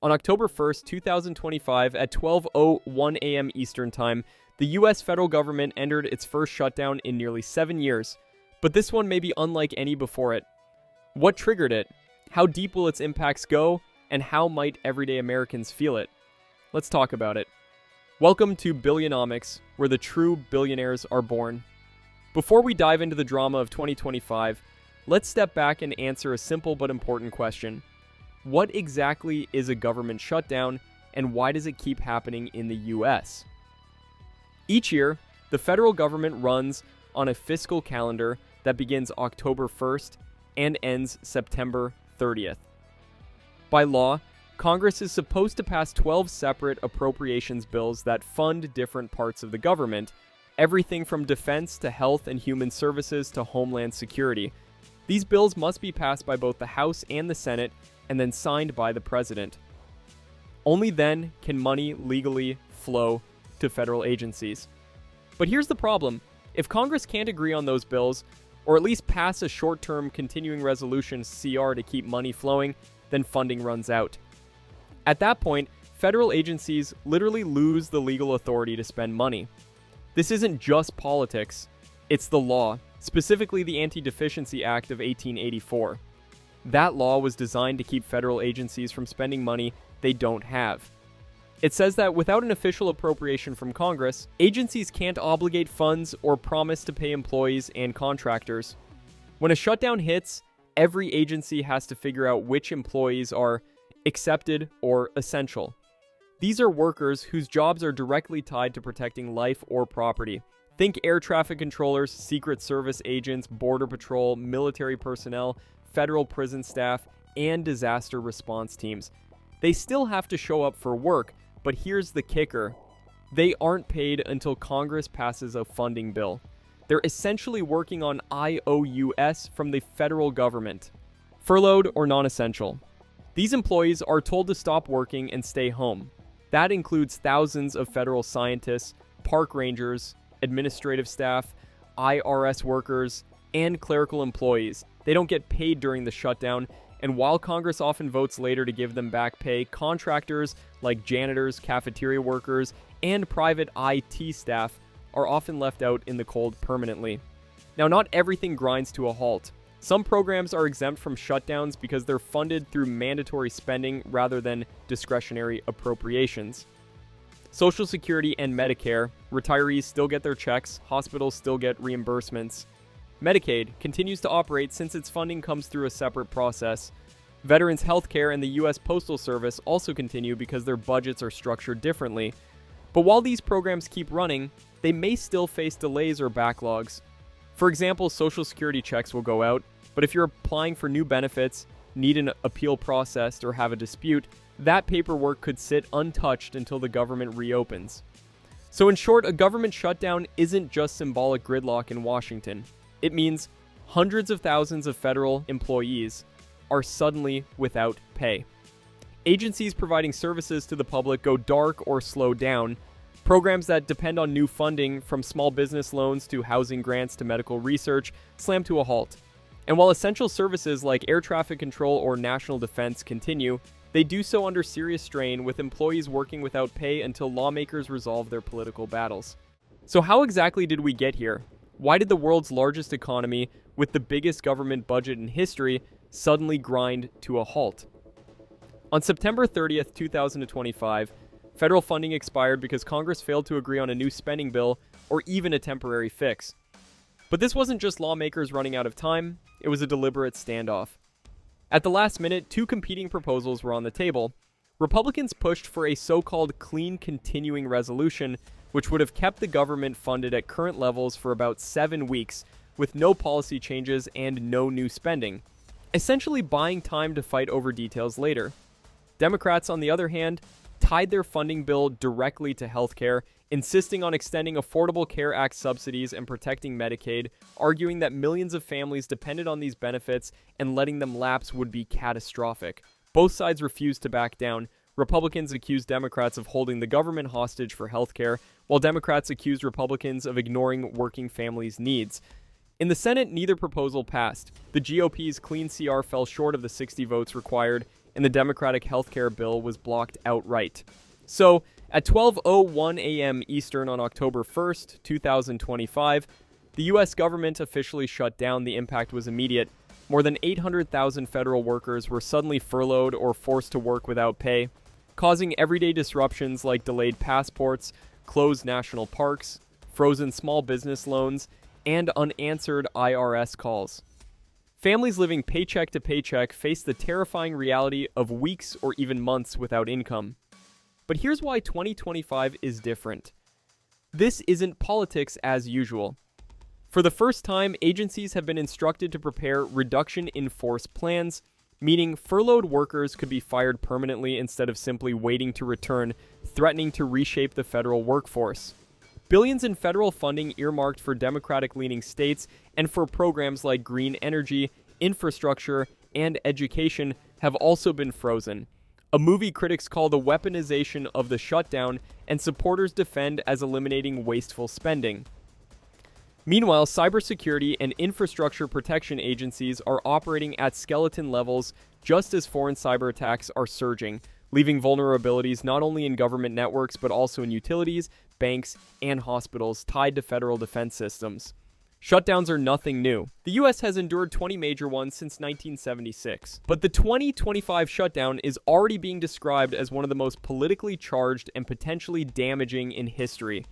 On October 1st, 2025, at 12:01 a.m. Eastern Time, the U.S. federal government entered its first shutdown in nearly 7 years, but this one may be unlike any before it. What triggered it? How deep will its impacts go? And how might everyday Americans feel it? Let's talk about it. Welcome to Billionomics, where the true billionaires are born. Before we dive into the drama of 2025, let's step back and answer a simple but important question. What exactly is a government shutdown, and why does it keep happening in the US? Each year, the federal government runs on a fiscal calendar that begins October 1st and ends September 30th. By law, Congress is supposed to pass 12 separate appropriations bills that fund different parts of the government, everything from defense to health and human services to homeland security. These bills must be passed by both the House and the Senate and then signed by the President. Only then can money legally flow to federal agencies. But here's the problem. If Congress can't agree on those bills, or at least pass a short-term continuing resolution CR to keep money flowing, then funding runs out. At that point, federal agencies literally lose the legal authority to spend money. This isn't just politics, it's the law, specifically the Anti-Deficiency Act of 1884. That law was designed to keep federal agencies from spending money they don't have. It says that without an official appropriation from Congress, agencies can't obligate funds or promise to pay employees and contractors. When a shutdown hits, every agency has to figure out which employees are accepted or essential. These are workers whose jobs are directly tied to protecting life or property. Think air traffic controllers, Secret Service agents, Border Patrol, military personnel, federal prison staff, and disaster response teams. They still have to show up for work, but here's the kicker. They aren't paid until Congress passes a funding bill. They're essentially working on IOUs from the federal government. Furloughed or non-essential. These employees are told to stop working and stay home. That includes thousands of federal scientists, park rangers, administrative staff, IRS workers, and clerical employees. They don't get paid during the shutdown, and while Congress often votes later to give them back pay, contractors like janitors, cafeteria workers, and private IT staff are often left out in the cold permanently. Now, not everything grinds to a halt. Some programs are exempt from shutdowns because they're funded through mandatory spending rather than discretionary appropriations. Social Security and Medicare, retirees still get their checks, hospitals still get reimbursements. Medicaid continues to operate since its funding comes through a separate process. Veterans healthcare and the U.S. Postal Service also continue because their budgets are structured differently. But while these programs keep running, they may still face delays or backlogs. For example, Social Security checks will go out, but if you're applying for new benefits, need an appeal processed, or have a dispute, that paperwork could sit untouched until the government reopens. So in short, a government shutdown isn't just symbolic gridlock in Washington. It means hundreds of thousands of federal employees are suddenly without pay. Agencies providing services to the public go dark or slow down. Programs that depend on new funding, from small business loans to housing grants to medical research, slam to a halt. And while essential services like air traffic control or national defense continue, they do so under serious strain, with employees working without pay until lawmakers resolve their political battles. So how exactly did we get here? Why did the world's largest economy, with the biggest government budget in history, suddenly grind to a halt? On September 30th, 2025, federal funding expired because Congress failed to agree on a new spending bill or even a temporary fix. But this wasn't just lawmakers running out of time, it was a deliberate standoff. At the last minute, two competing proposals were on the table. Republicans pushed for a so-called clean continuing resolution, which would have kept the government funded at current levels for about 7 weeks, with no policy changes and no new spending, essentially buying time to fight over details later. Democrats, on the other hand, tied their funding bill directly to healthcare, insisting on extending Affordable Care Act subsidies and protecting Medicaid, arguing that millions of families depended on these benefits and letting them lapse would be catastrophic. Both sides refused to back down. Republicans accused Democrats of holding the government hostage for healthcare, while Democrats accused Republicans of ignoring working families' needs. In the Senate, neither proposal passed. The GOP's clean CR fell short of the 60 votes required, and the Democratic healthcare bill was blocked outright. So, at 12:01 a.m. Eastern on October 1st, 2025, the U.S. government officially shut down. The impact was immediate. More than 800,000 federal workers were suddenly furloughed or forced to work without pay, causing everyday disruptions like delayed passports, closed national parks, frozen small business loans, and unanswered IRS calls. Families living paycheck to paycheck face the terrifying reality of weeks or even months without income. But here's why 2025 is different. This isn't politics as usual. For the first time, agencies have been instructed to prepare reduction in force plans, meaning furloughed workers could be fired permanently instead of simply waiting to return, threatening to reshape the federal workforce. Billions in federal funding earmarked for Democratic-leaning states and for programs like green energy, infrastructure, and education have also been frozen. A movie critics call the weaponization of the shutdown, and supporters defend as eliminating wasteful spending. Meanwhile, cybersecurity and infrastructure protection agencies are operating at skeleton levels just as foreign cyberattacks are surging, leaving vulnerabilities not only in government networks but also in utilities, banks, and hospitals tied to federal defense systems. Shutdowns are nothing new. The US has endured 20 major ones since 1976. But the 2025 shutdown is already being described as one of the most politically charged and potentially damaging in history.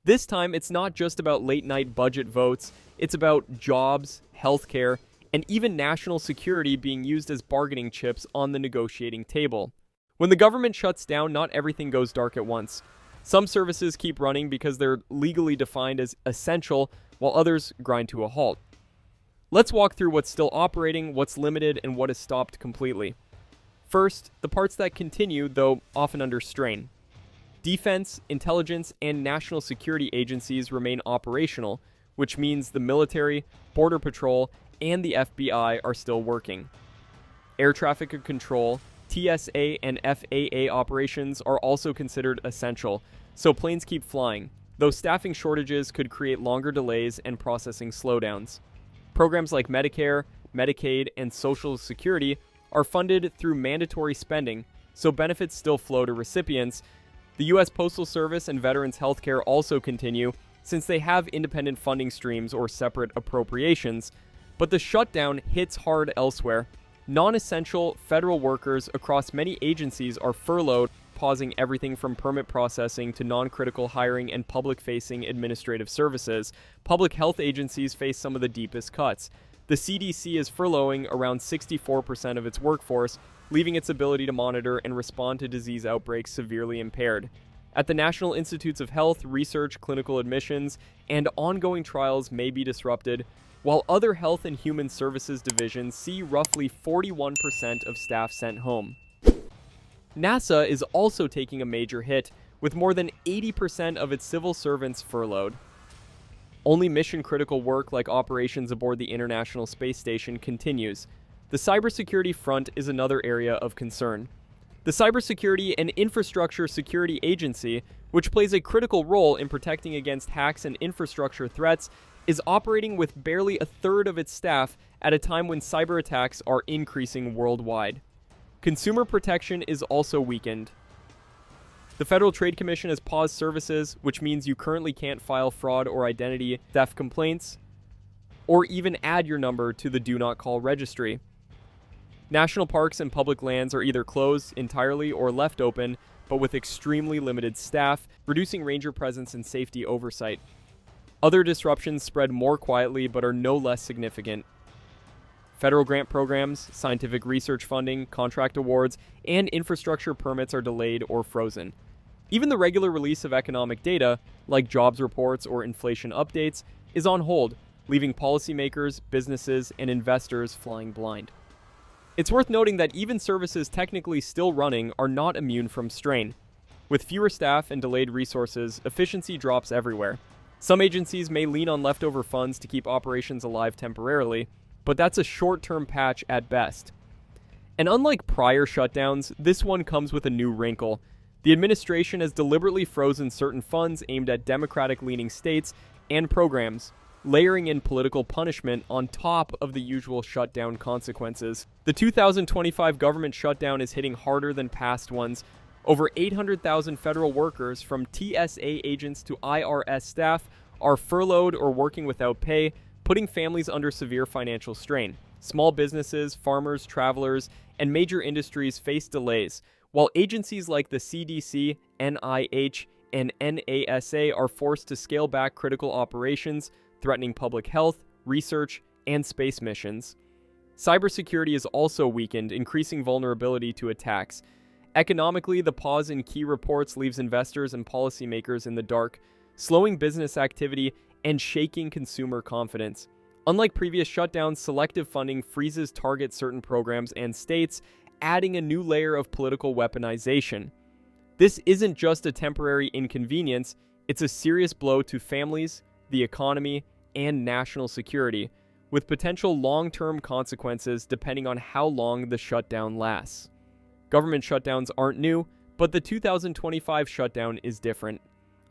This time, it's not just about late-night budget votes, it's about jobs, healthcare, and even national security being used as bargaining chips on the negotiating table. When the government shuts down, not everything goes dark at once. Some services keep running because they're legally defined as essential, while others grind to a halt. Let's walk through what's still operating, what's limited, and what is stopped completely. First, the parts that continue, though often under strain. Defense, intelligence, and national security agencies remain operational, which means the military, Border Patrol, and the FBI are still working. Air traffic control, TSA, and FAA operations are also considered essential, so planes keep flying, though staffing shortages could create longer delays and processing slowdowns. Programs like Medicare, Medicaid, and Social Security are funded through mandatory spending, so benefits still flow to recipients. The U.S. Postal Service and Veterans Healthcare also continue, since they have independent funding streams or separate appropriations, but the shutdown hits hard elsewhere. Non-essential federal workers across many agencies are furloughed, pausing everything from permit processing to non-critical hiring and public-facing administrative services. Public health agencies face some of the deepest cuts. The CDC is furloughing around 64% of its workforce, leaving its ability to monitor and respond to disease outbreaks severely impaired. At the National Institutes of Health, research, clinical admissions, and ongoing trials may be disrupted, while other health and human services divisions see roughly 41% of staff sent home. NASA is also taking a major hit, with more than 80% of its civil servants furloughed. Only mission-critical work like operations aboard the International Space Station continues. The cybersecurity front is another area of concern. The Cybersecurity and Infrastructure Security Agency, which plays a critical role in protecting against hacks and infrastructure threats, is operating with barely a third of its staff at a time when cyberattacks are increasing worldwide. Consumer protection is also weakened. The Federal Trade Commission has paused services, which means you currently can't file fraud or identity theft complaints, or even add your number to the Do Not Call registry. National parks and public lands are either closed entirely or left open, but with extremely limited staff, reducing ranger presence and safety oversight. Other disruptions spread more quietly but are no less significant. Federal grant programs, scientific research funding, contract awards, and infrastructure permits are delayed or frozen. Even the regular release of economic data, like jobs reports or inflation updates, is on hold, leaving policymakers, businesses, and investors flying blind. It's worth noting that even services technically still running are not immune from strain. With fewer staff and delayed resources, efficiency drops everywhere. Some agencies may lean on leftover funds to keep operations alive temporarily, but that's a short-term patch at best. And unlike prior shutdowns, this one comes with a new wrinkle. The administration has deliberately frozen certain funds aimed at Democratic-leaning states and programs, layering in political punishment on top of the usual shutdown consequences. The 2025 government shutdown is hitting harder than past ones. Over 800,000 federal workers, from TSA agents to IRS staff, are furloughed or working without pay, putting families under severe financial strain. Small businesses, farmers, travelers, and major industries face delays, while agencies like the CDC, NIH, and NASA are forced to scale back critical operations, threatening public health, research, and space missions. Cybersecurity is also weakened, increasing vulnerability to attacks. Economically, the pause in key reports leaves investors and policymakers in the dark, slowing business activity and shaking consumer confidence. Unlike previous shutdowns, selective funding freezes target certain programs and states, adding a new layer of political weaponization. This isn't just a temporary inconvenience, it's a serious blow to families, the economy, and national security, with potential long-term consequences depending on how long the shutdown lasts. Government shutdowns aren't new, but the 2025 shutdown is different.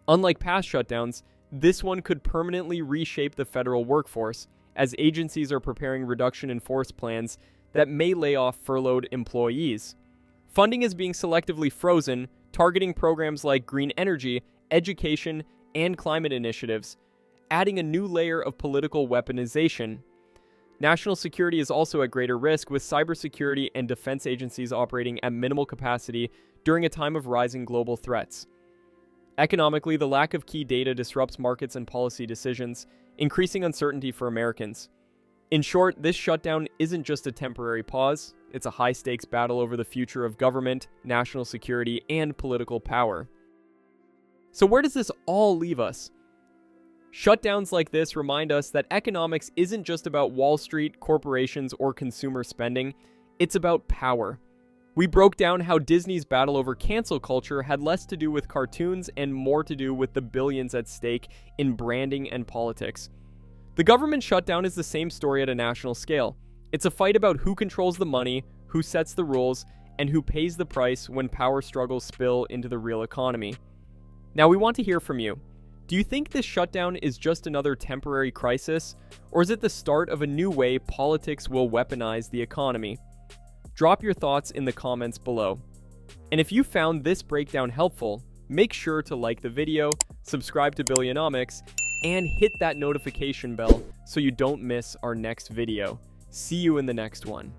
Unlike past shutdowns, this one could permanently reshape the federal workforce, as agencies are preparing reduction in force plans that may lay off furloughed employees. Funding is being selectively frozen, targeting programs like green energy, education, and climate initiatives, adding a new layer of political weaponization. National security is also at greater risk, with cybersecurity and defense agencies operating at minimal capacity during a time of rising global threats. Economically, the lack of key data disrupts markets and policy decisions, increasing uncertainty for Americans. In short, this shutdown isn't just a temporary pause, it's a high-stakes battle over the future of government, national security, and political power. So where does this all leave us? Shutdowns like this remind us that economics isn't just about Wall Street, corporations, or consumer spending, it's about power. We broke down how Disney's battle over cancel culture had less to do with cartoons and more to do with the billions at stake in branding and politics. The government shutdown is the same story at a national scale. It's a fight about who controls the money, who sets the rules, and who pays the price when power struggles spill into the real economy. Now, we want to hear from you. Do you think this shutdown is just another temporary crisis, or is it the start of a new way politics will weaponize the economy? Drop your thoughts in the comments below. And if you found this breakdown helpful, make sure to like the video, subscribe to Billionomics, and hit that notification bell so you don't miss our next video. See you in the next one.